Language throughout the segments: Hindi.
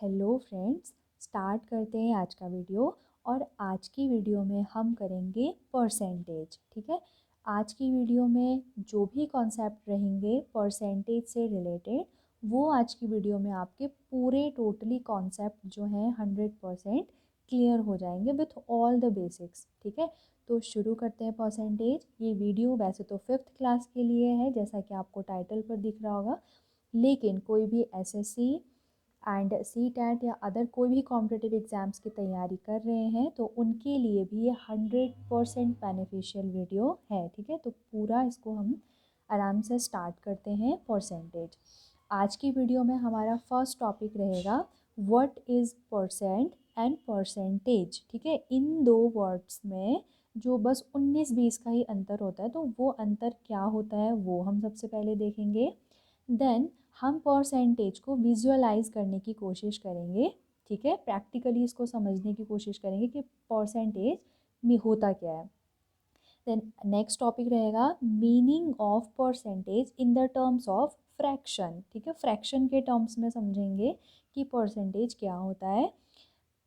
हेलो फ्रेंड्स, स्टार्ट करते हैं आज का वीडियो। और आज की वीडियो में हम करेंगे परसेंटेज। ठीक है, आज की वीडियो में जो भी कॉन्सेप्ट रहेंगे परसेंटेज से रिलेटेड, वो आज की वीडियो में आपके पूरे टोटली कॉन्सेप्ट जो हैं 100% क्लियर हो जाएंगे विथ ऑल द बेसिक्स। ठीक है, तो शुरू करते हैं परसेंटेज। ये वीडियो वैसे तो 5th क्लास के लिए है, जैसा कि आपको टाइटल पर दिख रहा होगा, लेकिन कोई भी एसएससी एंड सीटेट या अदर कोई भी कॉम्पिटिटिव एग्ज़ाम्स की तैयारी कर रहे हैं तो उनके लिए भी ये 100% बेनिफिशियल वीडियो है। ठीक है, तो पूरा इसको हम आराम से स्टार्ट करते हैं। परसेंटेज आज की वीडियो में हमारा फर्स्ट टॉपिक रहेगा what is percent and percentage. ठीक है, इन दो वर्ड्स में जो बस 19-20 का ही अंतर होता है, तो वो अंतर क्या होता है वो हम सबसे पहले देखेंगे। देन हम परसेंटेज को विजुअलाइज करने की कोशिश करेंगे। ठीक है, प्रैक्टिकली इसको समझने की कोशिश करेंगे कि परसेंटेज में होता क्या है। देन नेक्स्ट टॉपिक रहेगा meaning of percentage in the terms of fraction. ठीक है, फ्रैक्शन के टर्म्स में समझेंगे कि परसेंटेज क्या होता है।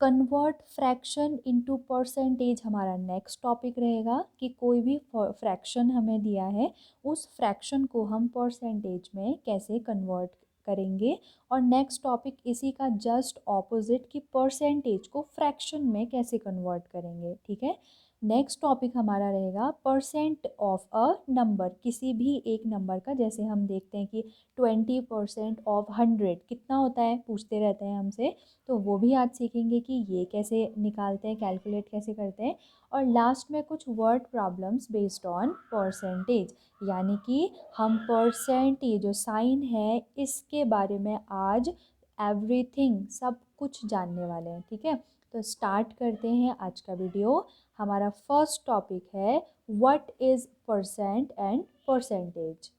कन्वर्ट फ्रैक्शन इनटू परसेंटेज हमारा नेक्स्ट टॉपिक रहेगा कि कोई भी फ्रैक्शन हमें दिया है, उस फ्रैक्शन को हम परसेंटेज में कैसे कन्वर्ट करेंगे। और नेक्स्ट टॉपिक इसी का जस्ट ऑपोजिट कि परसेंटेज को फ्रैक्शन में कैसे कन्वर्ट करेंगे। ठीक है, नेक्स्ट टॉपिक हमारा रहेगा परसेंट ऑफ अ नंबर, किसी भी एक नंबर का। जैसे हम देखते हैं कि 20% ऑफ 100 कितना होता है, पूछते रहते हैं हमसे, तो वो भी आज सीखेंगे कि ये कैसे निकालते हैं, कैलकुलेट कैसे करते हैं। और लास्ट में कुछ word problems based on percentage, यानी कि हम परसेंट ये जो साइन है इसके बारे में आज एवरीथिंग सब कुछ जानने वाले हैं। ठीक है, तो स्टार्ट करते हैं आज का वीडियो। हमारा फर्स्ट टॉपिक है what is percent and percentage.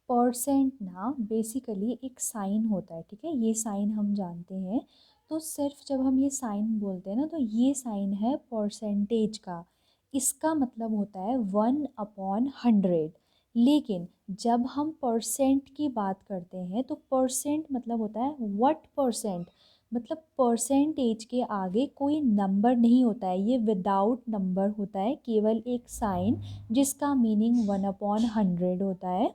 Percent ना बेसिकली एक साइन होता है। ठीक है, ये साइन हम जानते हैं। तो सिर्फ जब हम ये साइन बोलते हैं ना, तो ये साइन है परसेंटेज का। इसका मतलब होता है 1/100। लेकिन जब हम परसेंट की बात करते हैं तो परसेंट मतलब होता है व्हाट परसेंट, मतलब परसेंटेज के आगे कोई नंबर नहीं होता है, ये विदाउट नंबर होता है, केवल एक साइन जिसका मीनिंग 1/100 होता है।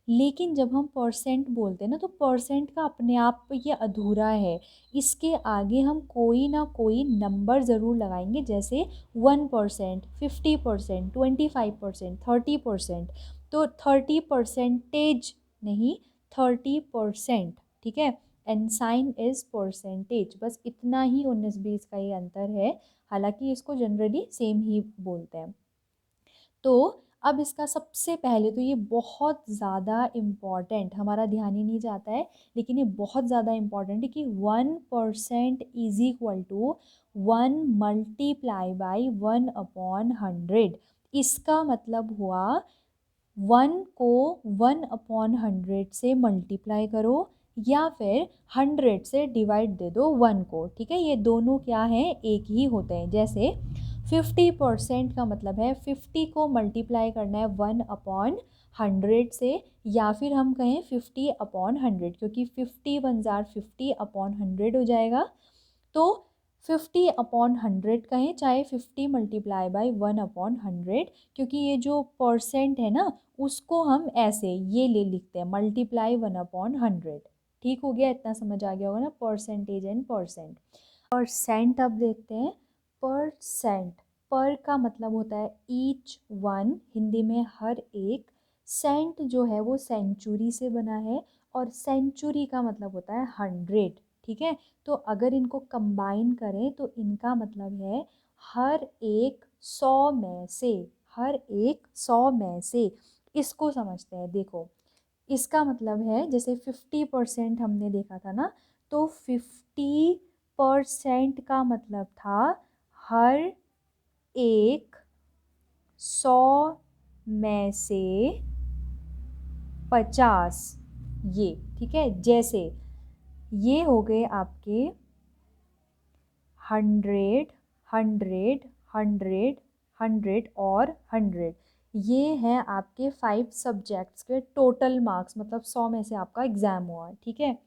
लेकिन जब हम परसेंट बोलते हैं ना, तो परसेंट का अपने आप ये अधूरा है, इसके आगे हम कोई ना कोई नंबर ज़रूर लगाएंगे, जैसे 1%, 50%, 25%, 30%। तो 30% नहीं, 30%। ठीक है, एंड साइन इज़ परसेंटेज। बस इतना ही 19-20 का ही अंतर है, हालांकि इसको जनरली सेम ही बोलते हैं। तो अब इसका सबसे पहले तो ये बहुत ज़्यादा इम्पॉर्टेंट, हमारा ध्यान ही नहीं जाता है, लेकिन ये बहुत ज़्यादा इम्पॉर्टेंट है कि 1% is equal to 1 multiply by 1/100। इसका मतलब हुआ 1 को 1/100 से मल्टीप्लाई करो या फिर 100 से डिवाइड दे दो 1 को। ठीक है, ये दोनों क्या हैं, एक ही होते हैं। जैसे 50% का मतलब है 50 को मल्टीप्लाई करना है 1/100 से, या फिर हम कहें 50/100, क्योंकि 50 1 जार 50/100 हो जाएगा। तो 50/100 कहें, चाहे 50 मल्टीप्लाई बाई 1/100, क्योंकि ये जो परसेंट है ना, उसको हम ऐसे ये ले लिखते हैं मल्टीप्लाई 1/100। ठीक हो गया, इतना समझ आ गया होगा ना, परसेंटेज एंड परसेंट। परसेंट अब देखते हैं। परसेंट, पर का मतलब होता है ईच वन, हिंदी में हर एक। सेंट जो है वो सेंचुरी से बना है, और सेंचुरी का मतलब होता है 100। ठीक है, तो अगर इनको कंबाइन करें तो इनका मतलब है हर एक 100 में से, हर एक 100 में से। इसको समझते हैं, देखो इसका मतलब है जैसे 50% हमने देखा था ना, तो 50% का मतलब था हर एक 100 में से 50। ये ठीक है, जैसे ये हो गए आपके 100, 100, 100, 100 और 100। ये हैं आपके 5 सब्जेक्ट्स के टोटल मार्क्स, मतलब 100 में से आपका एग्ज़ाम हुआ। ठीक है,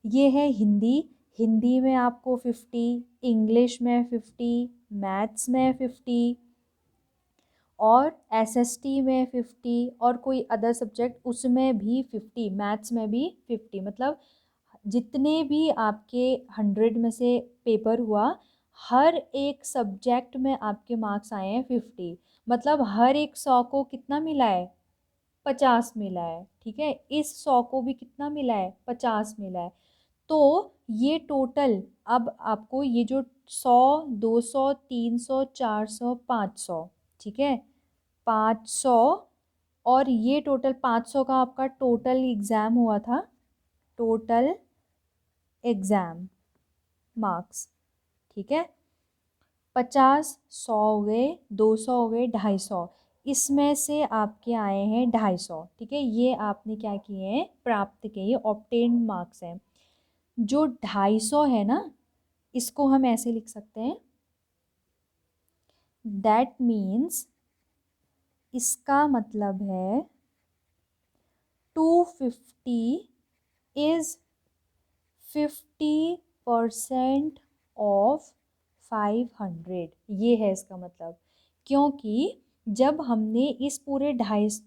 ये है हिंदी। हिंदी में आपको 50, इंग्लिश में 50, मैथ्स में 50 और एसएसटी में 50 और कोई अदर सब्जेक्ट उसमें भी 50, मैथ्स में भी 50। मतलब जितने भी आपके 100 में से पेपर हुआ, हर एक सब्जेक्ट में आपके मार्क्स आए हैं 50। मतलब हर एक 100 को कितना मिला है, 50 मिला है। ठीक है, इस 100 को भी कितना मिला है, 50 मिला है। तो ये टोटल, अब आपको ये जो 100, 200, 300, 400, 500, ठीक है, 500 और ये टोटल 500 का आपका टोटल एग्ज़ाम हुआ था, टोटल एग्ज़ाम मार्क्स। ठीक है, 50, 100 हो गए, 200 हो गए, 250, इसमें से आपके आए हैं 250। ठीक है, ये आपने क्या किए हैं, प्राप्त किए, ये ऑब्टेन्ड मार्क्स हैं। जो 250 है ना, इसको हम ऐसे लिख सकते हैं, दैट मीन्स इसका मतलब है 250 इज 50% ऑफ 500। ये है इसका मतलब। क्योंकि जब हमने इस पूरे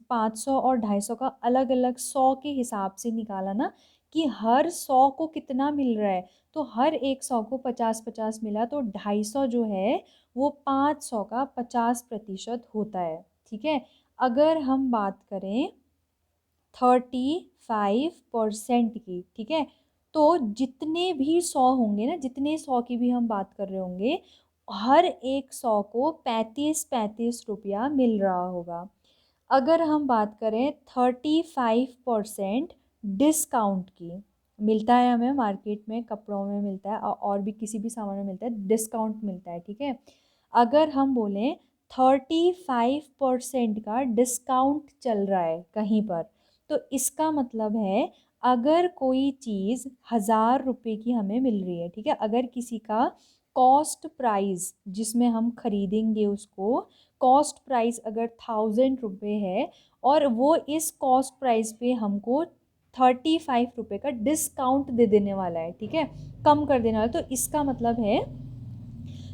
500 और 250 का अलग अलग 100 के हिसाब से निकाला ना, कि हर 100 को कितना मिल रहा है, तो हर एक 100 को 50-50 मिला, तो 250 जो है वो 500 का 50% होता है। ठीक है, अगर हम बात करें 35% की, ठीक है, तो जितने भी 100 होंगे ना, जितने 100 की भी हम बात कर रहे होंगे, हर एक 100 को 35-35 रुपया मिल रहा होगा। अगर हम बात करें 35% डिस्काउंट की, मिलता है हमें मार्केट में, कपड़ों में मिलता है और भी किसी भी सामान में मिलता है, डिस्काउंट मिलता है। ठीक है, अगर हम बोलें 35% का डिस्काउंट चल रहा है कहीं पर, तो इसका मतलब है अगर कोई चीज़ 1000 रुपये की हमें मिल रही है, ठीक है, अगर किसी का कॉस्ट प्राइस जिसमें हम खरीदेंगे उसको, कॉस्ट प्राइस अगर 1000 रुपये है और वो इस कॉस्ट प्राइस पे हमको 35 रुपये का डिस्काउंट दे देने वाला है, ठीक है, कम कर देने वाला है, तो इसका मतलब है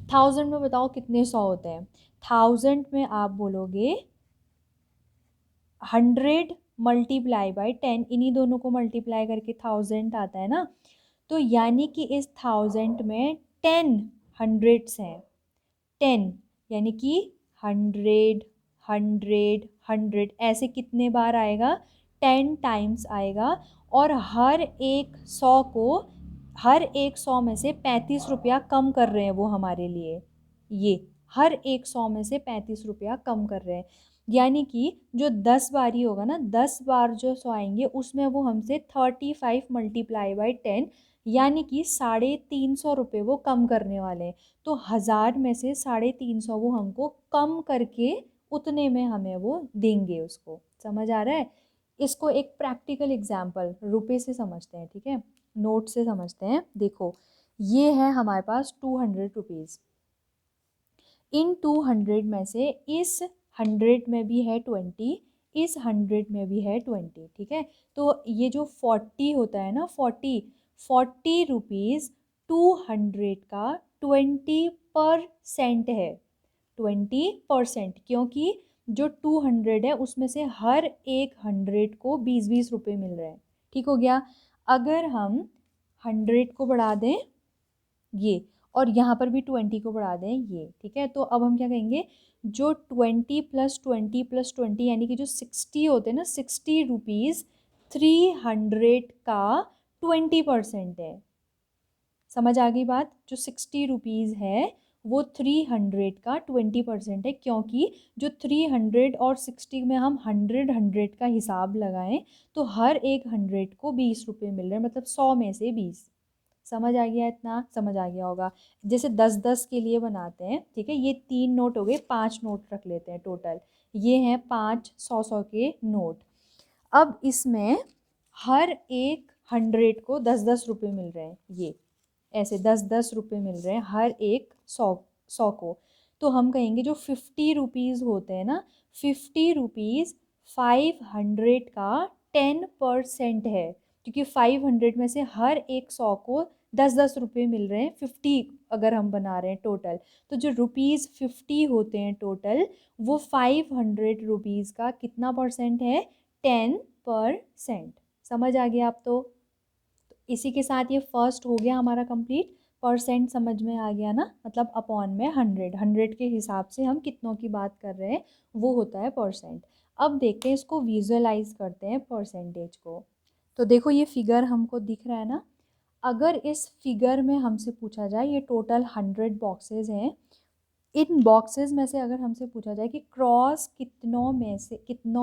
1000 में बताओ कितने 100 होते हैं। 1000 में आप बोलोगे 100 मल्टीप्लाई बाई 10, इन्हीं दोनों को मल्टीप्लाई करके 1000 आता है ना, तो यानी कि इस 1000 में 10 हंड्रेड्स हैं। 10 यानी कि 100, 100, 100, ऐसे कितने बार आएगा, 10 टाइम्स आएगा। और हर एक 100 को, हर एक 100 में से 35 रुपया कम कर रहे हैं वो हमारे लिए। ये हर एक 100 में से 35 रुपया कम कर रहे हैं, यानी कि जो 10 बार ही होगा ना, 10 बार जो 100 आएंगे उसमें वो हमसे 35 मल्टीप्लाई बाई 10 यानी कि 350 रुपये वो कम करने वाले हैं। तो 1000 में से 350 वो हमको कम करके उतने में हमें वो देंगे उसको। समझ आ रहा है? इसको एक प्रैक्टिकल एग्जाम्पल रुपए से समझते हैं, ठीक है, नोट से समझते हैं। देखो, ये है हमारे पास 200 रुपीज़। इन 200 में से इस 100 में भी है 20, इस 100 में भी है 20, ठीक है, तो ये जो 40 होता है ना, 40 रुपीज़ 200 का 20% है। 20%, क्योंकि जो 200 है उसमें से हर एक 100 को 20-20 रुपये मिल रहे हैं। ठीक हो गया। अगर हम 100 को बढ़ा दें ये, और यहाँ पर भी 20 को बढ़ा दें ये, ठीक है, तो अब हम क्या कहेंगे, जो 20 + 20 + 20 यानी कि जो 60 होते हैं ना, 60 रुपीज़ 300 का 20% है। समझ आ गई बात? जो 60 रुपीज़ है वो 300 का 20% है, क्योंकि जो 300 और 60 में हम 100 का हिसाब लगाएं तो हर एक 100 को 20 रुपये मिल रहे हैं, मतलब 100 में से 20। समझ आ गया? इतना समझ आ गया होगा। जैसे 10-10 के लिए बनाते हैं, ठीक है, ये 3 नोट हो गए, 5 नोट रख लेते हैं टोटल, ये हैं 5 100-100 के नोट। अब इसमें हर एक 100 को 10-10 रुपये मिल रहे हैं, ये ऐसे 10-10 रुपये मिल रहे हैं हर एक 100 को। तो हम कहेंगे जो 50 रुपीज़ होते हैं ना, 50 रुपीज़ 500 का 10% है, क्योंकि 500 में से हर एक 100 को ₹10 मिल रहे हैं, 50 अगर हम बना रहे हैं टोटल, तो जो ₹50 होते हैं टोटल, वो ₹500 का कितना परसेंट है? 10%। समझ आ गया आप? तो इसी के साथ ये फर्स्ट हो गया हमारा कंप्लीट। परसेंट समझ में आ गया ना, मतलब अपॉन में 100 के हिसाब से हम कितनों की बात कर रहे हैं, वो होता है परसेंट। अब देखते हैं इसको विजुअलाइज करते हैं परसेंटेज को। तो देखो ये फिगर हमको दिख रहा है ना। अगर इस फिगर में हमसे पूछा जाए, ये टोटल 100 बॉक्सेस हैं, इन बॉक्सेस में से अगर हमसे पूछा जाए कि क्रॉस कितनों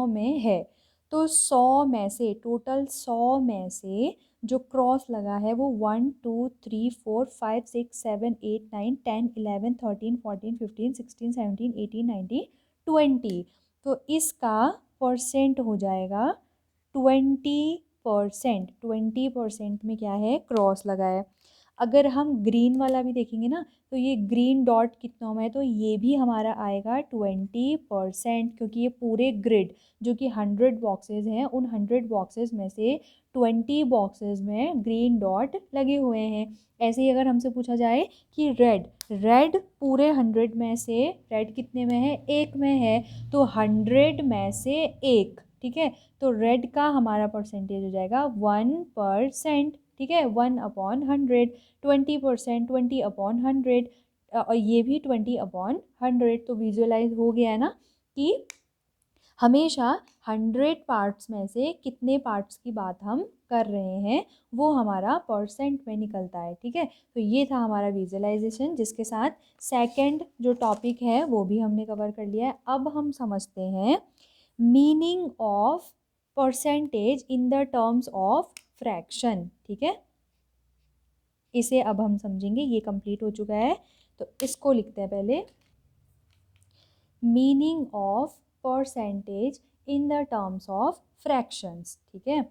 में है, तो 100 में से, टोटल 100 में से जो क्रॉस लगा है वो 1 2 3 4 5 6 7 8 9 10 11 13 14 15 16 17 18 19 20। तो इसका परसेंट हो जाएगा 20%। 20% में क्या है? क्रॉस लगा है। अगर हम ग्रीन वाला भी देखेंगे ना, तो ये ग्रीन डॉट कितनों में है, तो ये भी हमारा आएगा 20%, क्योंकि ये पूरे ग्रिड जो कि 100 बॉक्सेस हैं, उन 100 बॉक्सेस में से 20 बॉक्सेस में ग्रीन डॉट लगे हुए हैं। ऐसे ही अगर हमसे पूछा जाए कि रेड, रेड पूरे 100 में से रेड कितने में है? 1 में है, तो 100 में से 1, ठीक है, तो रेड का हमारा परसेंटेज हो जाएगा 1%, ठीक है, 1/100। 20%, 20/100, और ये भी 20/100। तो विजुअलाइज हो गया है ना कि हमेशा 100 पार्ट्स में से कितने पार्ट्स की बात हम कर रहे हैं, वो हमारा परसेंट में निकलता है, ठीक है। तो ये था हमारा विजुअलाइजेशन, जिसके साथ सेकंड जो टॉपिक है वो भी हमने कवर कर लिया है। अब हम समझते हैं meaning of percentage in the terms of fraction, ठीक है। इसे अब हम समझेंगे, ये कंप्लीट हो चुका है, तो इसको लिखते हैं पहले। Meaning of percentage in the terms of fractions, ठीक है।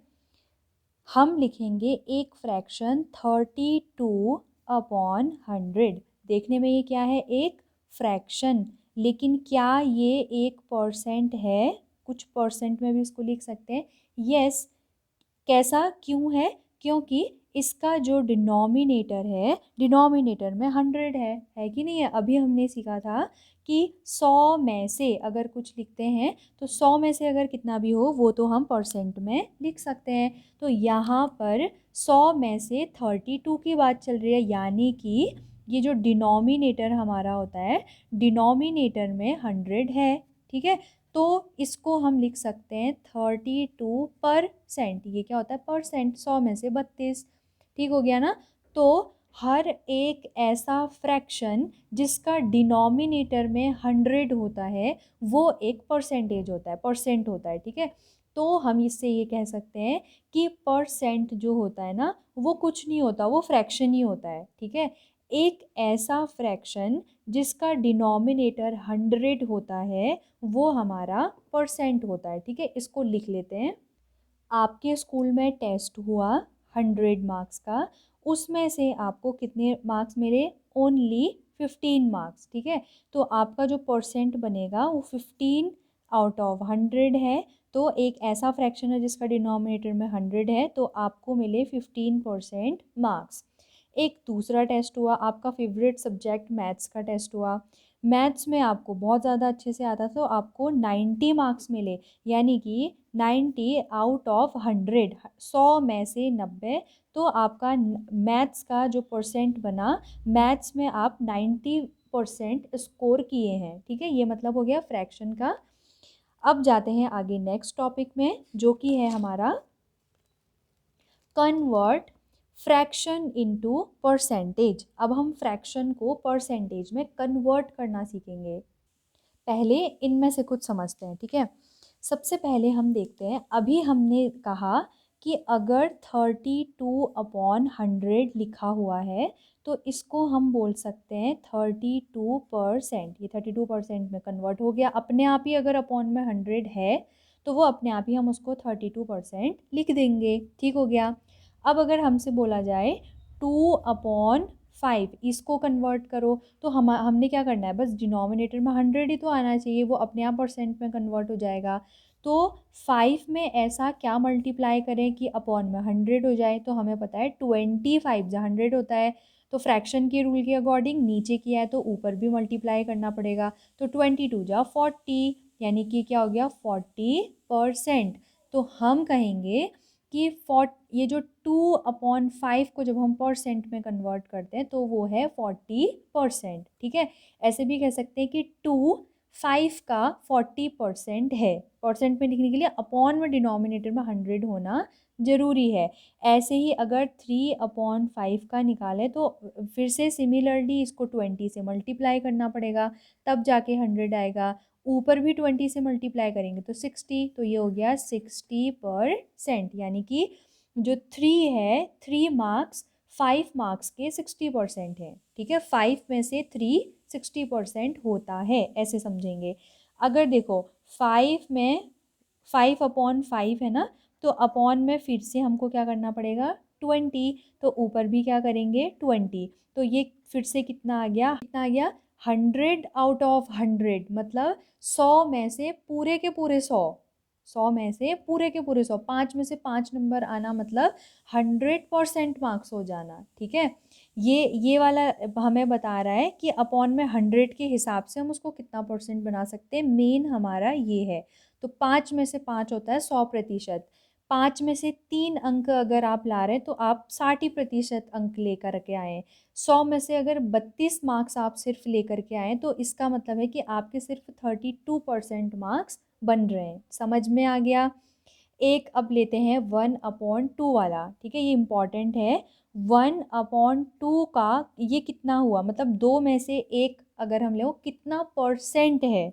हम लिखेंगे एक फ्रैक्शन 32/100। देखने में ये क्या है? एक फ्रैक्शन, लेकिन क्या ये 1% है? कुछ परसेंट में भी इसको लिख सकते हैं। यस। कैसा? क्यों है? क्योंकि इसका जो डिनोमिनेटर है, डिनोमिनेटर में 100 है कि नहीं है? अभी हमने सीखा था कि 100 में से अगर कुछ लिखते हैं, तो 100 में से अगर कितना भी हो वो तो हम परसेंट में लिख सकते हैं। तो यहाँ पर 100 में से 32 की बात चल रही है, यानी कि ये जो डिनोमिनेटर हमारा होता है, डिनोमिनेटर में 100 है, ठीक है। तो इसको हम लिख सकते हैं 32%। ये क्या होता है? परसेंट। 100 में से 32, ठीक हो गया ना। तो हर एक ऐसा फ्रैक्शन जिसका डिनोमिनेटर में 100 होता है, वो एक परसेंटेज होता है, परसेंट होता है, ठीक है। तो हम इससे ये कह सकते हैं कि परसेंट जो होता है ना, वो कुछ नहीं होता, वो फ्रैक्शन ही होता है, ठीक है। एक ऐसा फ्रैक्शन जिसका डिनोमिनेटर 100 होता है, वो हमारा परसेंट होता है, ठीक है। इसको लिख लेते हैं। आपके स्कूल में टेस्ट हुआ 100 मार्क्स का, उसमें से आपको कितने मार्क्स मिले? ओनली 15 मार्क्स, ठीक है। तो आपका जो परसेंट बनेगा वो 15/100 है। तो एक ऐसा फ्रैक्शन है जिसका डिनोमिनेटर में 100 है, तो आपको मिले 15% मार्क्स। एक दूसरा टेस्ट हुआ, आपका फेवरेट सब्जेक्ट मैथ्स का टेस्ट हुआ। मैथ्स में आपको बहुत ज़्यादा अच्छे से आता, तो आपको 90 मार्क्स मिले, यानी कि 90/100, 100 में से 90। तो आपका मैथ्स का जो परसेंट बना, मैथ्स में आप 90% स्कोर किए हैं, ठीक है। ये मतलब हो गया फ्रैक्शन का। अब जाते हैं आगे नेक्स्ट टॉपिक में, जो कि है हमारा कन्वर्ट फ्रैक्शन इनटू परसेंटेज। अब हम फ्रैक्शन को परसेंटेज में कन्वर्ट करना सीखेंगे। पहले इनमें से कुछ समझते हैं, ठीक है। सबसे पहले हम देखते हैं, अभी हमने कहा कि अगर 32/100 लिखा हुआ है, तो इसको हम बोल सकते हैं 32%। ये 32% में कन्वर्ट हो गया अपने आप ही। अगर अपॉन में 100 है, तो वो अपने आप ही हम उसको 32% लिख देंगे, ठीक हो गया। अब अगर हमसे बोला जाए 2/5, इसको कन्वर्ट करो, तो हमने क्या करना है? बस डिनोमिनेटर में 100 ही तो आना चाहिए, वो अपने आप परसेंट में कन्वर्ट हो जाएगा। तो 5 में ऐसा क्या मल्टीप्लाई करें कि अपॉन में 100 हो जाए। तो हमें पता है 25 जा 100 होता है, तो फ्रैक्शन के रूल के अकॉर्डिंग नीचे किया है तो ऊपर भी मल्टीप्लाई करना पड़ेगा। तो 22 जा 40, यानी कि क्या हो गया 40%। तो हम कहेंगे कि ये जो 2/5 को जब हम परसेंट में कन्वर्ट करते हैं तो वो है 40%। ठीक है, ऐसे भी कह सकते हैं कि 5 का 40% है। परसेंट में लिखने के लिए अपॉन में डिनोमिनेटर में 100 होना ज़रूरी है। ऐसे ही अगर 3/5 का निकालें तो फिर से सिमिलरली इसको 20 से मल्टीप्लाई करना पड़ेगा, तब जाके 100 आएगा। ऊपर भी 20 से मल्टीप्लाई करेंगे तो 60, तो ये हो गया 60%। यानी कि जो 3 है, 3 मार्क्स 5 मार्क्स के 60% है। ठीक है, 5 में से 3 60% होता है, ऐसे समझेंगे। अगर देखो 5 में 5/5 है ना, तो अपॉन में फिर से हमको क्या करना पड़ेगा 20, तो ऊपर भी क्या करेंगे 20। तो ये फिर से कितना आ गया, 100 आउट ऑफ 100, मतलब 100 में से पूरे के पूरे 100 में से पूरे के पूरे 100, 5 में से 5 नंबर आना मतलब 100% मार्क्स हो जाना। ठीक है, ये वाला हमें बता रहा है कि अपॉन में 100 के हिसाब से हम उसको कितना परसेंट बना सकते हैं, मेन हमारा ये है। तो 5 में से 5 होता है 100%। 5 में से 3 अंक अगर आप ला रहे हैं तो आप 60% अंक लेकर के आए। 100 में से अगर 32 मार्क्स आप सिर्फ लेकर के आए तो इसका मतलब है कि आपके सिर्फ 32% मार्क्स बन रहे हैं। समझ में आ गया। एक अब लेते हैं 1/2 वाला। ठीक है, ये इंपॉर्टेंट है। 1/2 का ये कितना हुआ, मतलब 2 में से 1 अगर हम ले कितना परसेंट है।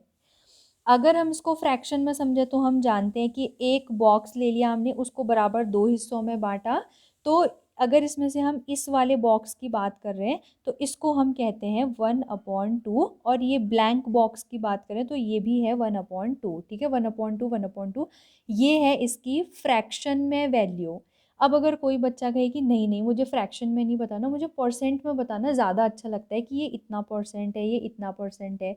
अगर हम इसको फ्रैक्शन में समझे तो हम जानते हैं कि एक बॉक्स ले लिया हमने, उसको बराबर 2 हिस्सों में बांटा। तो अगर इसमें से हम इस वाले बॉक्स की बात कर रहे हैं तो इसको हम कहते हैं 1/2, और ये ब्लैंक बॉक्स की बात करें तो ये भी है 1/2। ठीक है, 1/2 1/2 ये है इसकी फ्रैक्शन में वैल्यू। अब अगर कोई बच्चा कहे कि नहीं नहीं मुझे फ्रैक्शन में नहीं बताना, मुझे परसेंट में बताना ज़्यादा अच्छा लगता है कि ये इतना परसेंट है, ये इतना परसेंट है,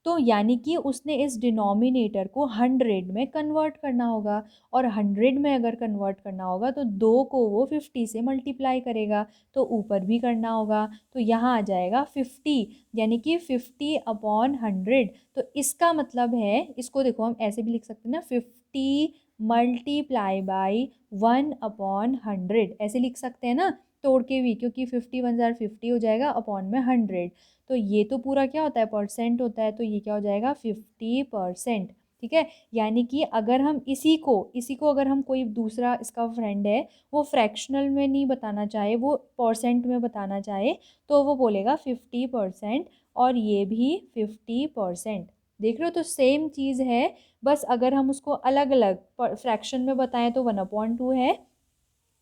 तो यानी कि उसने इस डिनोमिनेटर को 100 में कन्वर्ट करना होगा। और 100 में अगर कन्वर्ट करना होगा तो 2 को वो 50 से मल्टीप्लाई करेगा, तो ऊपर भी करना होगा। तो यहाँ आ जाएगा 50, यानी कि 50/100। तो इसका मतलब है, इसको देखो हम ऐसे भी लिख सकते हैं ना, 50 मल्टीप्लाई बाई 1/100, ऐसे लिख सकते हैं ना तोड़ के भी, क्योंकि 50 1 जार 50 हो जाएगा अपॉन में 100। तो ये तो पूरा क्या होता है परसेंट होता है, तो ये क्या हो जाएगा 50%। ठीक है, यानी कि अगर हम इसी को अगर हम कोई दूसरा इसका फ्रेंड है वो फ्रैक्शनल में नहीं बताना चाहे, वो परसेंट में बताना चाहे, तो वो बोलेगा 50%, और ये भी 50%। देख रहे हो, तो सेम चीज़ है, बस अगर हम उसको अलग अलग फ्रैक्शन में बताएं तो 1/2 है,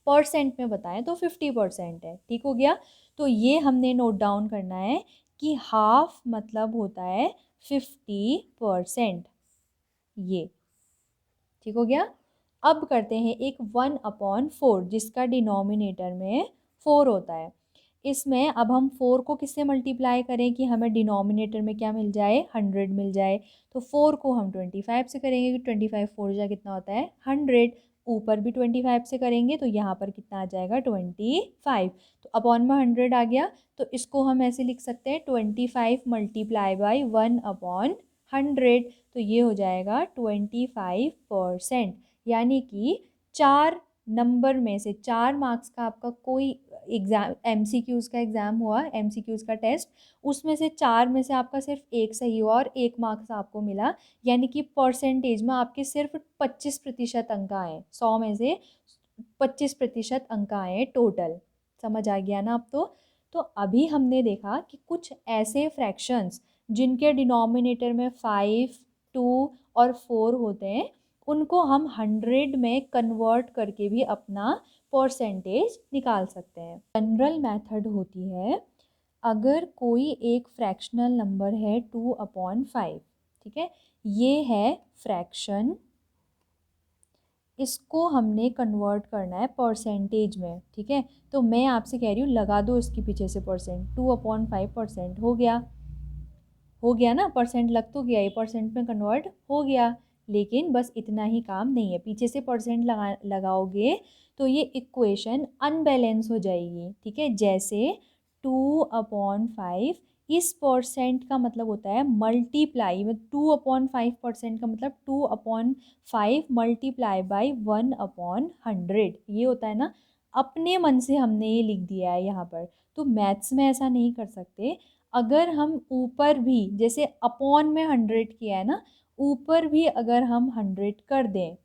परसेंट में बताएं तो 50% है। ठीक हो गया, तो ये हमने नोट डाउन करना है कि हाफ मतलब होता है 50%। ये ठीक हो गया। अब करते हैं एक 1/4 जिसका डिनोमिनेटर में 4 होता है। इसमें अब हम 4 को किससे मल्टीप्लाई करें कि हमें डिनोमिनेटर में क्या मिल जाए 100 मिल जाए। तो 4 को हम 25 से करेंगे कि 25 4 जा कितना होता है 100। ऊपर भी 25 से करेंगे तो यहाँ पर कितना आ जाएगा 25। तो अपॉन में 100 आ गया, तो इसको हम ऐसे लिख सकते हैं 25 मल्टीप्लाई बाई 1/100। तो ये हो जाएगा 25%। यानी कि 4 नंबर में से 4 मार्क्स का आपका कोई एग्ज़ाम MCQs का एग्ज़ाम हुआ, MCQs का टेस्ट, उसमें से 4 में से आपका सिर्फ एक सही हुआ और 1 मार्क्स आपको मिला। यानी कि परसेंटेज में आपके सिर्फ 25% अंक आए, 100 में से 25% अंक आए टोटल। समझ आ गया ना अब तो अभी हमने देखा कि कुछ ऐसे फ्रैक्शंस जिनके डिनोमिनेटर में 5 2 और 4 होते हैं, उनको हम 100 में कन्वर्ट करके भी अपना परसेंटेज निकाल सकते हैं। जनरल मेथड होती है, अगर कोई एक फ्रैक्शनल नंबर है 2/5, ठीक है, ये है फ्रैक्शन, इसको हमने कन्वर्ट करना है परसेंटेज में। ठीक है, तो मैं आपसे कह रही हूँ लगा दो इसके पीछे से परसेंट, 2/5% हो गया ना, परसेंट लग तो गया, ये परसेंट में कन्वर्ट हो गया। लेकिन बस इतना ही काम नहीं है, पीछे से परसेंट लगाओगे तो ये इक्वेशन अनबैलेंस हो जाएगी, ठीक है। जैसे 2/5, इस परसेंट का मतलब होता है मल्टीप्लाई में 2/5% का मतलब 2/5 मल्टीप्लाई बाई 1/100, ये होता है ना। अपने मन से हमने ये लिख दिया है यहाँ पर, तो मैथ्स में ऐसा नहीं कर सकते। अगर हम ऊपर भी जैसे अपॉन में 100 किया है ना, ऊपर भी अगर हम 100 कर दें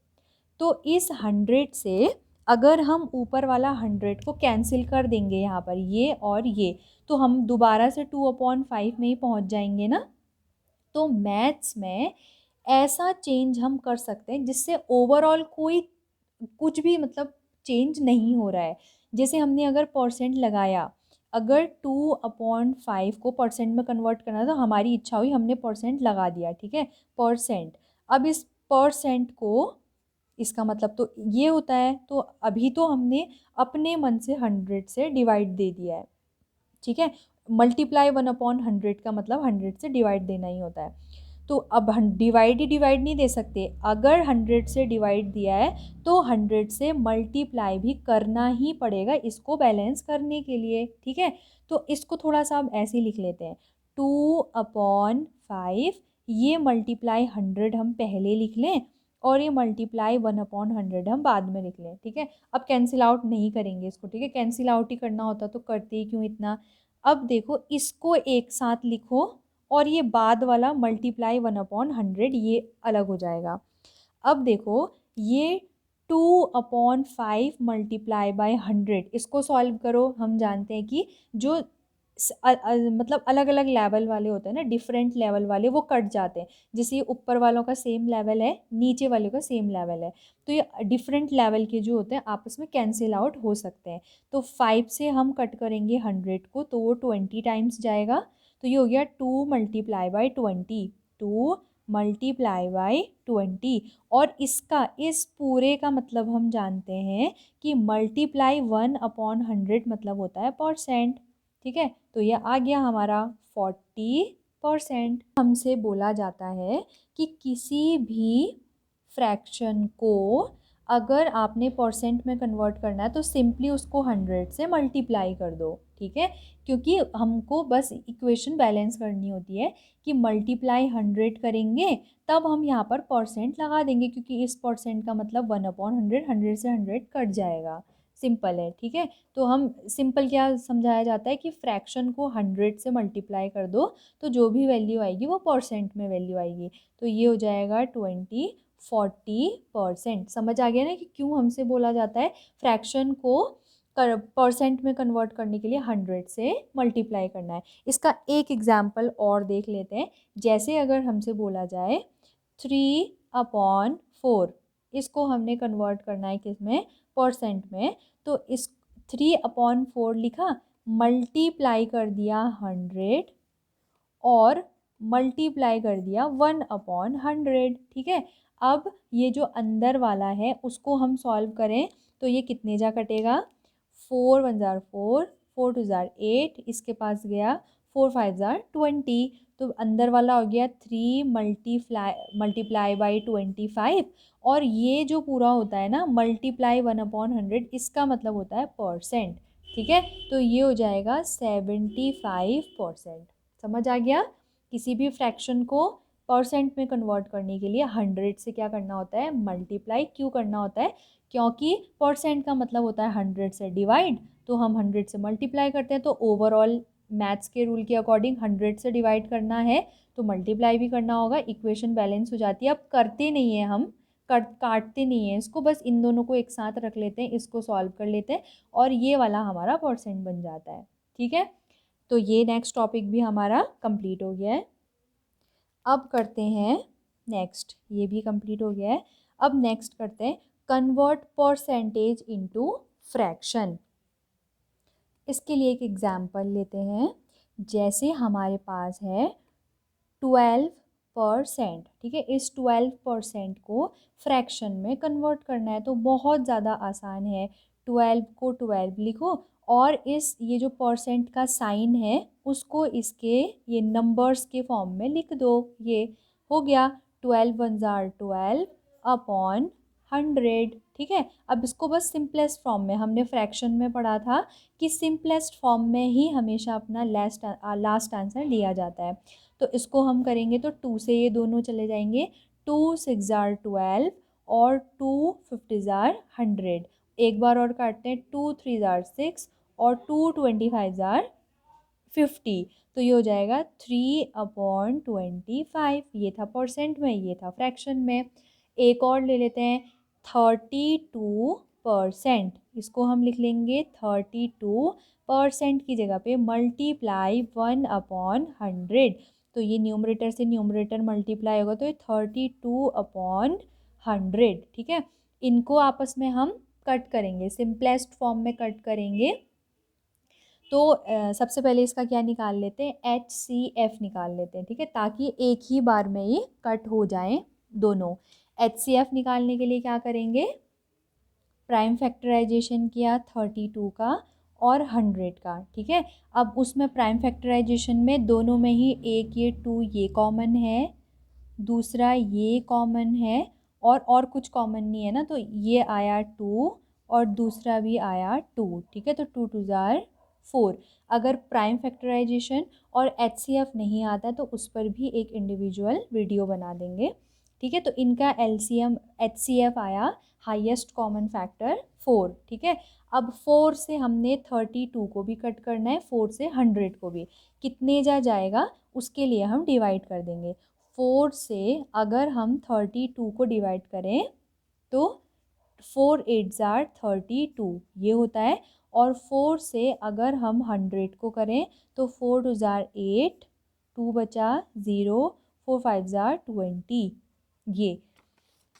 तो इस 100 से अगर हम ऊपर वाला 100 को कैंसिल कर देंगे यहाँ पर ये और ये, तो हम दोबारा से 2/5 में ही पहुँच जाएंगे ना। तो मैथ्स में ऐसा चेंज हम कर सकते हैं जिससे ओवरऑल कोई कुछ भी मतलब चेंज नहीं हो रहा है। जैसे हमने अगर परसेंट लगाया, अगर 2/5 को परसेंट में कन्वर्ट करना तो हमारी इच्छा हुई, हमने परसेंट लगा दिया, ठीक है, परसेंट। अब इस परसेंट को, इसका मतलब तो ये होता है, तो अभी तो हमने अपने मन से 100 से डिवाइड दे दिया है, ठीक है। मल्टीप्लाई 1/100 का मतलब 100 से डिवाइड देना ही होता है। तो अब डिवाइड ही डिवाइड नहीं दे सकते, अगर 100 से डिवाइड दिया है तो 100 से मल्टीप्लाई भी करना ही पड़ेगा इसको बैलेंस करने के लिए, ठीक है। तो इसको थोड़ा सा अब ऐसे लिख लेते हैं, 2/5, ये मल्टीप्लाई 100 हम पहले लिख लें और ये मल्टीप्लाई 1/100 हम बाद में लिख लें, ठीक है। अब कैंसिल आउट नहीं करेंगे इसको, ठीक है, कैंसिल आउट ही करना होता तो करते ही क्यों इतना। अब देखो इसको एक साथ लिखो और ये बाद वाला मल्टीप्लाई 1/100 ये अलग हो जाएगा। अब देखो ये 2/5 मल्टीप्लाई बाय 100, इसको सॉल्व करो। हम जानते हैं कि जो मतलब अलग अलग लेवल वाले होते हैं ना, डिफरेंट लेवल वाले, वो कट जाते हैं। जैसे ऊपर वालों का सेम लेवल है, नीचे वालों का सेम लेवल है, तो ये डिफरेंट लेवल के जो होते हैं आपस में कैंसिल आउट हो सकते हैं। तो 5 से हम कट करेंगे 100 को तो वो 20 टाइम्स जाएगा, तो ये हो गया 2 मल्टीप्लाई बाई 20, 2 मल्टीप्लाई बाई 20। और इसका इस पूरे का मतलब हम जानते हैं कि मल्टीप्लाई 1/100 मतलब होता है परसेंट, ठीक है। तो ये आ गया हमारा 40%। हमसे बोला जाता है कि किसी भी फ्रैक्शन को अगर आपने परसेंट में कन्वर्ट करना है तो सिंपली उसको 100 से मल्टीप्लाई कर दो, ठीक है। क्योंकि हमको बस इक्वेशन बैलेंस करनी होती है कि मल्टीप्लाई 100 करेंगे तब हम यहाँ पर परसेंट लगा देंगे, क्योंकि इस परसेंट का मतलब 1/100, 100 से 100 कट जाएगा, सिंपल है, ठीक है। तो हम सिंपल क्या समझाया जाता है कि फ्रैक्शन को 100 से मल्टीप्लाई कर दो तो जो भी वैल्यू आएगी वो परसेंट में वैल्यू आएगी। तो ये हो जाएगा 40%। समझ आ गया ना कि क्यों हमसे बोला जाता है फ्रैक्शन को परसेंट में कन्वर्ट करने के लिए 100 से मल्टीप्लाई करना है। इसका एक एग्जाम्पल और देख लेते हैं। जैसे अगर हमसे बोला जाए 3/4, इसको हमने कन्वर्ट करना है किस में, परसेंट में, तो इस 3/4 लिखा, मल्टीप्लाई कर दिया 100 और मल्टीप्लाई कर दिया 1/100, ठीक है। अब ये जो अंदर वाला है उसको हम सॉल्व करें तो ये कितने जा कटेगा, 4 1 जार 4, 4 2 जार 8, इसके पास गया 4 5 जार 20, तो अंदर वाला हो गया 3 मल्टीप्लाई बाई 25, और ये जो पूरा होता है ना मल्टीप्लाई 1/100, इसका मतलब होता है परसेंट, ठीक है। तो ये हो जाएगा 75%। समझ आ गया। किसी भी फ्रैक्शन को परसेंट में कन्वर्ट करने के लिए 100 से क्या करना होता है, मल्टीप्लाई क्यों करना होता है, क्योंकि परसेंट का मतलब होता है 100 से डिवाइड, तो हम 100 से मल्टीप्लाई करते हैं। तो ओवरऑल मैथ्स के रूल के अकॉर्डिंग 100 से डिवाइड करना है तो मल्टीप्लाई भी करना होगा, इक्वेशन बैलेंस हो जाती है। अब करते नहीं है हम, काटते नहीं है इसको, बस इन दोनों को एक साथ रख लेते हैं, इसको सॉल्व कर लेते हैं और ये वाला हमारा परसेंट बन जाता है, ठीक है। तो ये नेक्स्ट टॉपिक भी हमारा कंप्लीट हो गया है। अब करते हैं नेक्स्ट, ये भी कंप्लीट हो गया है। अब नेक्स्ट करते हैं कन्वर्ट परसेंटेज इनटू फ्रैक्शन। इसके लिए एक एग्जांपल लेते हैं। जैसे हमारे पास है 12%, ठीक है, इस 12% को फ्रैक्शन में कन्वर्ट करना है तो बहुत ज़्यादा आसान है। 12 को 12 लिखो और इस ये जो परसेंट का साइन है उसको इसके ये नंबर्स के फॉर्म में लिख दो, ये हो गया 12 वन जार 12 अपॉन 100, ठीक है। अब इसको बस सिंपलेस्ट फॉर्म में, हमने फ्रैक्शन में पढ़ा था कि सिंपलेस्ट फॉर्म में ही हमेशा अपना लास्ट आंसर लिया जाता है। तो इसको हम करेंगे तो 2 से ये दोनों चले जाएंगे, 2 6 जार 12 और 2 50 जार 100। एक बार और काटते हैं, 2 3 जार 6 और 2 25 जार 50। तो ये हो जाएगा 3/25। ये था परसेंट में, ये था फ्रैक्शन में। एक और ले लेते हैं, 32%। इसको हम लिख लेंगे 32% की जगह पे मल्टीप्लाई 1/100। तो ये न्यूमरेटर से न्यूमरेटर मल्टीप्लाई होगा तो ये 32/100, ठीक है। इनको आपस में हम कट करेंगे, सिंपलेस्ट फॉर्म में कट करेंगे। तो सबसे पहले इसका क्या निकाल लेते हैं, HCF निकाल लेते हैं, ठीक है, ताकि एक ही बार में ये कट हो जाएं दोनों। HCF निकालने के लिए क्या करेंगे, प्राइम फैक्टराइजेशन किया 32 का और 100 का, ठीक है। अब उसमें प्राइम फैक्टराइजेशन में दोनों में ही एक ये 2 ये कॉमन है, दूसरा ये कॉमन है और कुछ कॉमन नहीं है ना, तो ये आया 2 और दूसरा भी आया 2, ठीक है। तो 2 2 जार 4। अगर प्राइम फैक्टराइजेशन और HCF नहीं आता तो उस पर भी एक इंडिविजुअल वीडियो बना देंगे, ठीक है। तो इनका LCM HCF आया हाईएस्ट कॉमन फैक्टर 4, ठीक है। अब 4 से हमने 32 को भी कट करना है, 4 से 100 को भी। कितने जाएगा उसके लिए हम डिवाइड कर देंगे। 4 से अगर हम 32 को डिवाइड करें तो 4 8 जार 32 ये होता है, और 4 से अगर हम 100 को करें तो 4 2 जार 8, 2 बचा 0, 4 5 जार 20 ये।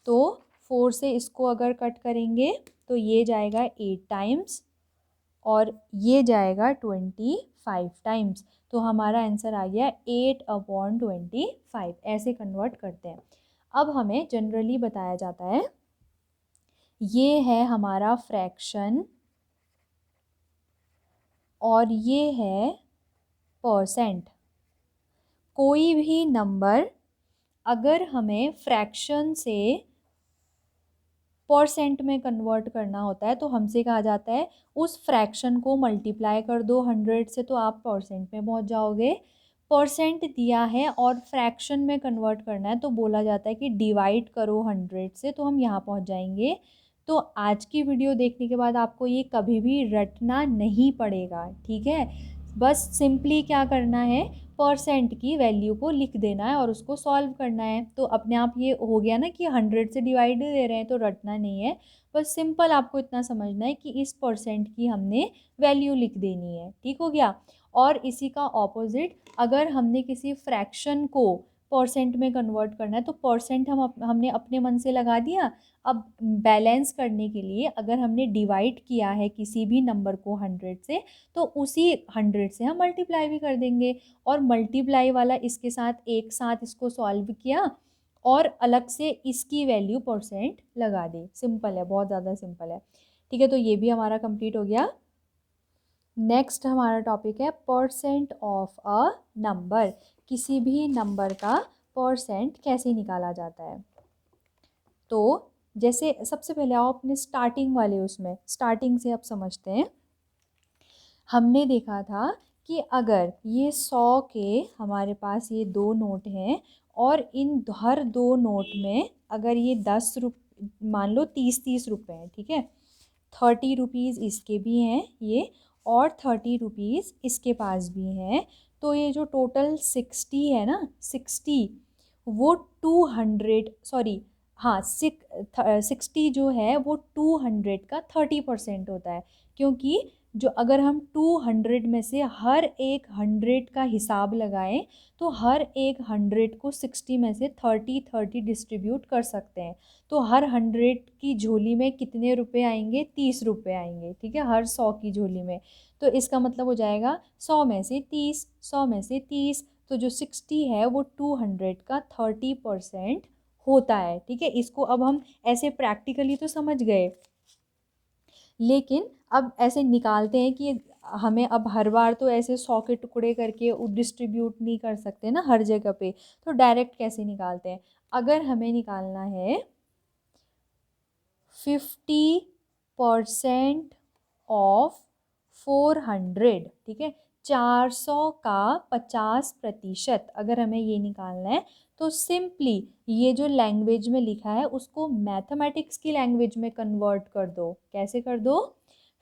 तो 4 से इसको अगर कट करेंगे तो ये जाएगा 8 टाइम्स और ये जाएगा 25 टाइम्स। तो हमारा आंसर आ गया 8/25। ऐसे कन्वर्ट करते हैं। अब हमें जनरली बताया जाता है, ये है हमारा फ्रैक्शन और ये है परसेंट। कोई भी नंबर अगर हमें फ्रैक्शन से परसेंट में कन्वर्ट करना होता है तो हमसे कहा जाता है उस फ्रैक्शन को मल्टीप्लाई कर दो 100 से तो आप परसेंट में पहुंच जाओगे। परसेंट दिया है और फ्रैक्शन में कन्वर्ट करना है तो बोला जाता है कि डिवाइड करो 100 से, तो हम यहाँ पहुँच जाएंगे। तो आज की वीडियो देखने के बाद आपको ये कभी भी रटना नहीं पड़ेगा, ठीक है। बस सिंपली क्या करना है, परसेंट की वैल्यू को लिख देना है और उसको सॉल्व करना है। तो अपने आप ये हो गया ना कि 100 से डिवाइड दे रहे हैं तो रटना नहीं है। बस सिंपल आपको इतना समझना है कि इस परसेंट की हमने वैल्यू लिख देनी है, ठीक हो गया। और इसी का ऑपोजिट, अगर हमने किसी फ्रैक्शन को परसेंट में कन्वर्ट करना है तो परसेंट हमने अपने मन से लगा दिया। अब बैलेंस करने के लिए अगर हमने डिवाइड किया है किसी भी नंबर को 100 से तो उसी 100 से हम मल्टीप्लाई भी कर देंगे, और मल्टीप्लाई वाला इसके साथ एक साथ इसको सॉल्व किया और अलग से इसकी वैल्यू परसेंट लगा दी। सिंपल है, बहुत ज़्यादा सिंपल है, ठीक है। तो ये भी हमारा कंप्लीट हो गया। नेक्स्ट हमारा टॉपिक है परसेंट ऑफ अ नंबर। किसी भी नंबर का परसेंट कैसे निकाला जाता है। तो जैसे सबसे पहले आओ अपने स्टार्टिंग वाले उसमें, स्टार्टिंग से अब समझते हैं। हमने देखा था कि अगर ये 100 के हमारे पास ये 2 नोट हैं और इन हर 2 नोट में अगर ये 10 मान लो 30 रुपए हैं, ठीक है। 30 रुपीज़ इसके भी हैं ये और 30 रुपीज़ इसके पास भी हैं। तो ये जो टोटल 60 है ना, 60 वो 200 सॉरी हाँ 60 जो है वो 200 का 30% होता है। क्योंकि जो अगर हम 200 में से हर एक 100 का हिसाब लगाएं तो हर एक 100 को 60 में से 30 डिस्ट्रीब्यूट कर सकते हैं। तो हर 100 की झोली में कितने रुपए आएंगे, 30 रुपए आएंगे, ठीक है, हर 100 की झोली में। तो इसका मतलब हो जाएगा 100 में से 30, 100 में से 30। तो जो 60 है वो 200 का 30% होता है, ठीक है। इसको अब हम ऐसे प्रैक्टिकली तो समझ गए, लेकिन अब ऐसे निकालते हैं कि हमें अब हर बार तो ऐसे 100 के टुकड़े करके डिस्ट्रीब्यूट नहीं कर सकते ना हर जगह पे। तो डायरेक्ट कैसे निकालते हैं, अगर हमें निकालना है 50% ऑफ 400, ठीक है, 400 का 50%, अगर हमें ये निकालना है तो सिंपली ये जो लैंग्वेज में लिखा है उसको मैथमेटिक्स की लैंग्वेज में कन्वर्ट कर दो। कैसे कर दो?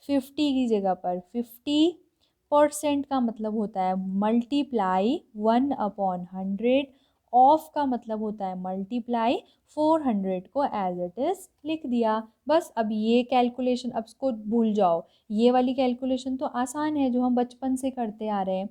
50 की जगह पर 50% का मतलब होता है मल्टीप्लाई 1/100, ऑफ का मतलब होता है मल्टीप्लाई 400 को एज इट इज़ लिख दिया। बस अब ये कैलकुलेशन अब इसको भूल जाओ, ये वाली कैलकुलेशन तो आसान है जो हम बचपन से करते आ रहे हैं।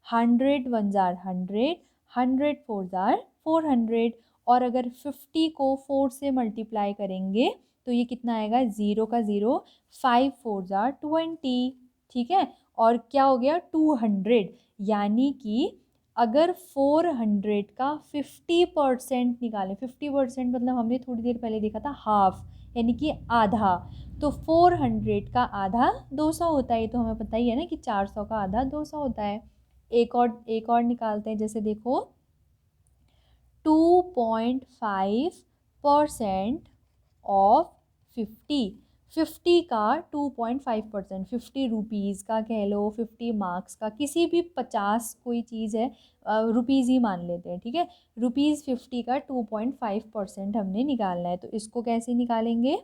100 वन जार 100, 100 फोर जार 400, और अगर 50 को 4 से मल्टीप्लाई करेंगे तो ये कितना आएगा? 0 का 0, 5 फोर जार 20, ठीक है। और क्या हो गया? 200, यानी कि अगर 400 का 50% निकालें, 50% मतलब हमने थोड़ी देर पहले देखा था हाफ, यानी कि आधा, तो 400 का आधा 200 होता है। ये तो हमें पता ही है ना कि 400 का आधा 200 होता है। एक और निकालते हैं, जैसे देखो 2.5% ऑफ 50 का 2.5%, 50 रुपीज़ का कह लो, 50 मार्क्स का, किसी भी 50 कोई चीज़ है, रुपीज़ ही मान लेते हैं, ठीक है। रुपीज़ 50 का 2.5% हमने निकालना है, तो इसको कैसे निकालेंगे?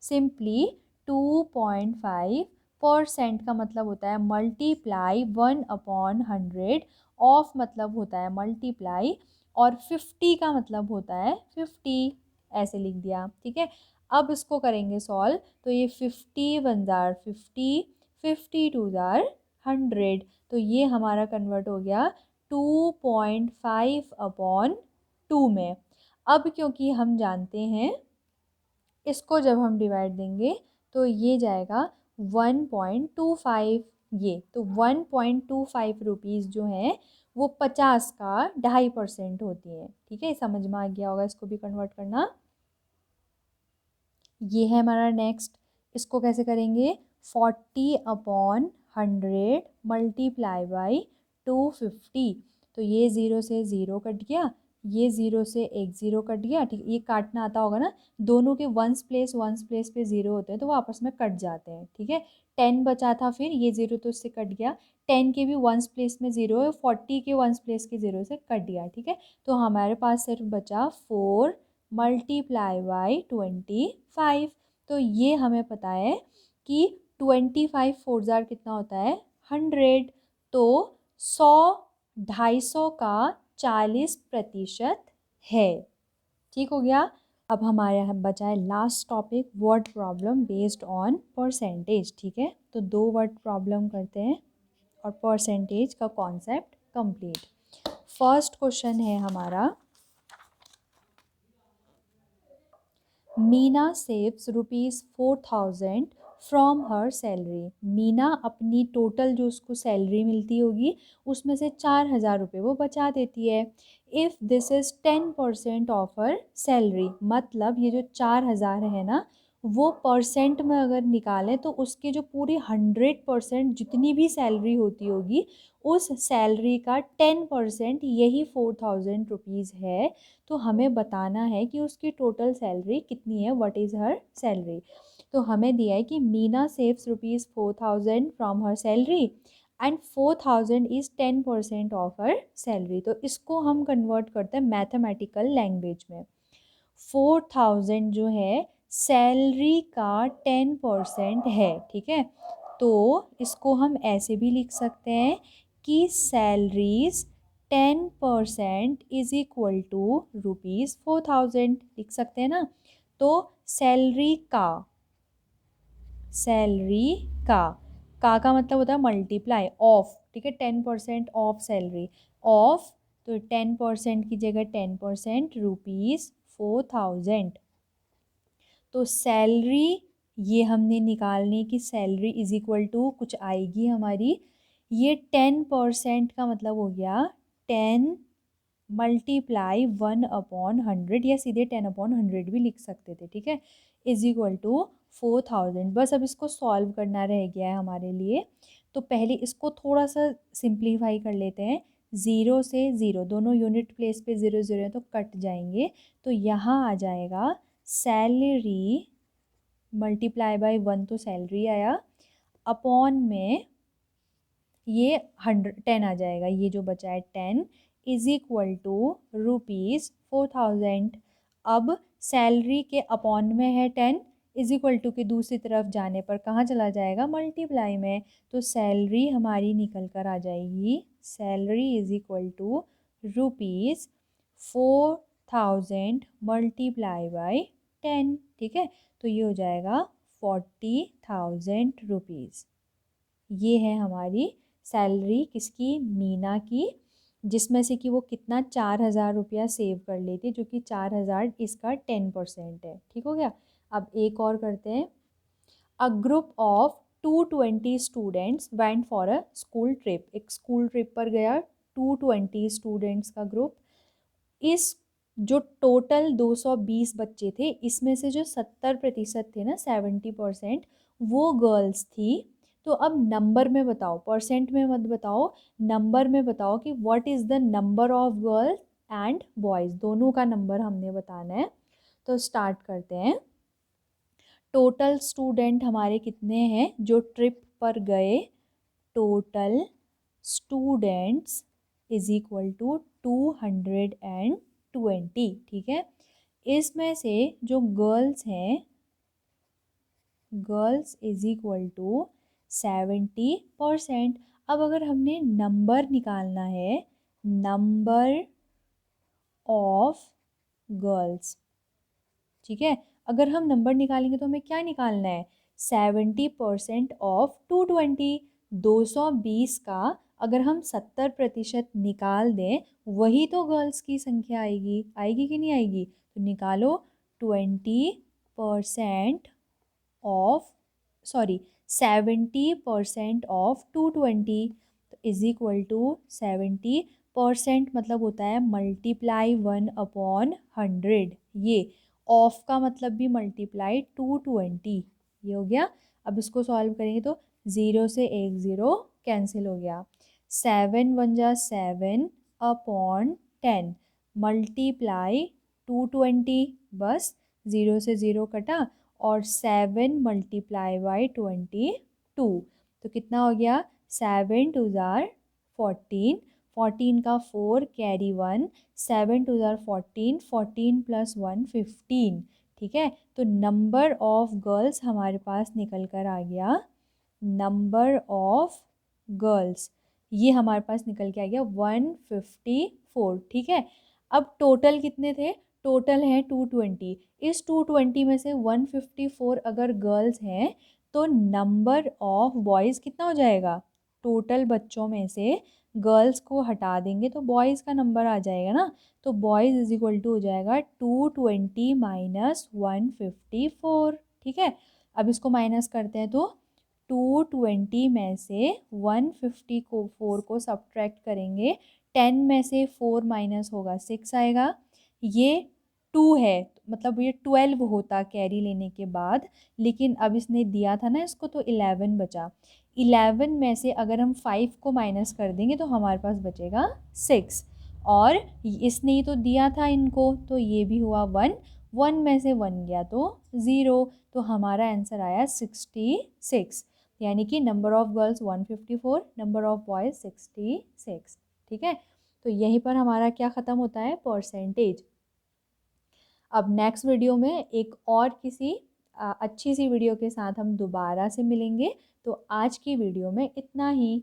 सिंपली 2.5% का मतलब होता है मल्टीप्लाई 1/100, ऑफ मतलब होता है मल्टीप्लाई, और 50 का मतलब होता है 50, ऐसे लिख दिया, ठीक है। अब इसको करेंगे सॉल्व, तो ये 50 वन जार 50, 50 टू जार 100, तो ये हमारा कन्वर्ट हो गया 2.5/2 में। अब क्योंकि हम जानते हैं इसको जब हम डिवाइड देंगे तो ये जाएगा 1.25, ये तो 1.25 रुपीज़ जो है वो 50 का 2.5% होती है, ठीक है। समझ में आ गया होगा इसको भी कन्वर्ट करना। ये है हमारा नेक्स्ट, इसको कैसे करेंगे? 40/100 मल्टीप्लाई बाई 250, तो ये 0 से 0 कट गया, ये 0 से एक 0 कट गया, ठीक है। ये काटना आता होगा ना, दोनों के वंस प्लेस पे 0 होते हैं तो वो आपस में कट जाते हैं, ठीक है। 10 बचा था, फिर ये 0 तो इससे कट गया, 10 के भी वंस प्लेस में 0 है, 40 के वंस प्लेस के 0 से कट गया, ठीक है। तो हमारे पास सिर्फ बचा 4 मल्टीप्लाई बाई 25, तो ये हमें पता है कि 25 फोर जार कितना होता है? 100, तो 100 250 का 40% है, ठीक हो गया। अब हमारे यहाँ बचा है last topic, word problem based on percentage, ठीक है। तो 2 वर्ड प्रॉब्लम करते हैं और परसेंटेज का कॉन्सेप्ट कंप्लीट। फर्स्ट क्वेश्चन है हमारा, Meena saves ₹4000 from her salary. Meena अपनी टोटल जो उसको सैलरी मिलती होगी उसमें से 4000 रुपये वो बचा देती है। If this is 10% of her salary, मतलब ये जो 4000 है ना, वो परसेंट में अगर निकालें तो उसके जो पूरी 100% जितनी भी सैलरी होती होगी उस सैलरी का 10% यही 4000 रुपीज़ है। तो हमें बताना है कि उसकी टोटल सैलरी कितनी है, व्हाट इज़ हर सैलरी। तो हमें दिया है कि Meena saves ₹4000 from her salary and 4000 is 10% of her salary. तो इसको हम कन्वर्ट करते हैं मैथमेटिकल लैंग्वेज में। 4000 जो है सैलरी का 10% है, ठीक है। तो इसको हम ऐसे भी लिख सकते हैं कि सैलरीज 10% इज इक्वल टू ₹4000, लिख सकते हैं ना। तो सैलरी का मतलब होता है मल्टीप्लाई ऑफ, ठीक है, 10% ऑफ सैलरी, ऑफ, तो 10% की जगह 10% ₹4000, तो सैलरी ये हमने निकालने की सैलरी इज इक्वल टू कुछ आएगी हमारी, ये 10% का मतलब हो गया 10 मल्टीप्लाई 1/100, या सीधे 10/100 भी लिख सकते थे, ठीक है, इज इक्वल टू 4000। बस अब इसको सॉल्व करना रह गया है हमारे लिए। तो पहले इसको थोड़ा सा सिंप्लीफाई कर लेते हैं। ज़ीरो से ज़ीरो, दोनों यूनिट प्लेस पे ज़ीरो ज़ीरो है तो कट जाएंगे, तो यहाँ आ जाएगा सैलरी मल्टीप्लाई बाय 1, तो सैलरी आया, अपॉन में ये 10 आ जाएगा, ये जो बचा है 10 इज इक्वल टू ₹4000। अब सैलरी के अपॉन में है 10, इज इक्वल टू के दूसरी तरफ जाने पर कहाँ चला जाएगा, मल्टीप्लाई में, तो सैलरी हमारी निकल कर आ जाएगी, salary is equal to ₹4000 multiply by 10। ठीक है, तो ये हो जाएगा ₹40,000। ये है हमारी सैलरी किसकी, मीना की, जिसमें से कि वो कितना 4000 रुपया सेव कर लेती है, जो कि 4000 इसका 10% है। ठीक हो गया। अब एक और करते हैं। A group of 220 students went for a school trip. एक स्कूल ट्रिप पर गया 220 स्टूडेंट्स का ग्रुप। इस जो टोटल 220 बच्चे थे, इसमें से जो 70% थे ना, 70%, वो गर्ल्स थी। तो अब नंबर में बताओ, परसेंट में मत बताओ, नंबर में बताओ कि what is the number of girls and boys, दोनों का नंबर हमने बताना है। तो स्टार्ट करते हैं। टोटल स्टूडेंट हमारे कितने हैं जो ट्रिप पर गए, total students is equal to 220। ठीक है, इसमें से जो गर्ल्स हैं, गर्ल्स इज इक्वल टू 70%। अब अगर हमने नंबर निकालना है, नंबर ऑफ गर्ल्स, ठीक है, अगर हम नंबर निकालेंगे तो हमें क्या निकालना है, 70% ऑफ 220, 220 का अगर हम 70% निकाल दें, वही तो गर्ल्स की संख्या आएगी, आएगी कि नहीं आएगी, तो निकालो 20% ऑफ, सॉरी 70% ऑफ 220, तो इज इक्वल टू 70% मतलब होता है मल्टीप्लाई 1/100, ये ऑफ का मतलब भी मल्टीप्लाई 220, ये हो गया। अब इसको सॉल्व करेंगे तो 0 से 1 0 कैंसिल हो गया, 7 1 जा 7/10 मल्टीप्लाई 220, बस 0 से 0 कटा, और 7 मल्टीप्लाई बाई 22, तो कितना हो गया, 7 2 जार 14, 14 का 4 कैरी 1, 7 2 जार 14, 14 प्लस 1 15। ठीक है, तो नंबर ऑफ गर्ल्स हमारे पास निकल कर आ गया, नंबर ऑफ गर्ल्स ये हमारे पास निकल के आ गया 154। ठीक है, अब टोटल कितने थे, टोटल है 220, इस 220 में से 154 अगर गर्ल्स हैं तो नंबर ऑफ बॉयज़ कितना हो जाएगा, टोटल बच्चों में से गर्ल्स को हटा देंगे तो बॉयज़ का नंबर आ जाएगा ना, तो बॉयज़ इज इक्वल टू हो जाएगा 220 माइनस 154। ठीक है, अब इसको माइनस करते हैं तो 220 में से 154 को सब्ट्रैक्ट करेंगे, 10 में से 4 माइनस होगा 6 आएगा, ये 2 है मतलब ये 12 होता कैरी लेने के बाद, लेकिन अब इसने दिया था ना इसको, तो 11 बचा, 11 में से अगर हम 5 को माइनस कर देंगे तो हमारे पास बचेगा 6, और इसने ही तो दिया था इनको, तो ये भी हुआ 1, 1 में से 1 गया तो 0, तो हमारा आंसर आया 66, यानी कि number of girls 154, number of boys 66। ठीक है, तो यहीं पर हमारा क्या ख़त्म होता है, परसेंटेज। अब नेक्स्ट वीडियो में एक और किसी अच्छी सी वीडियो के साथ हम दोबारा से मिलेंगे। तो आज की वीडियो में इतना ही।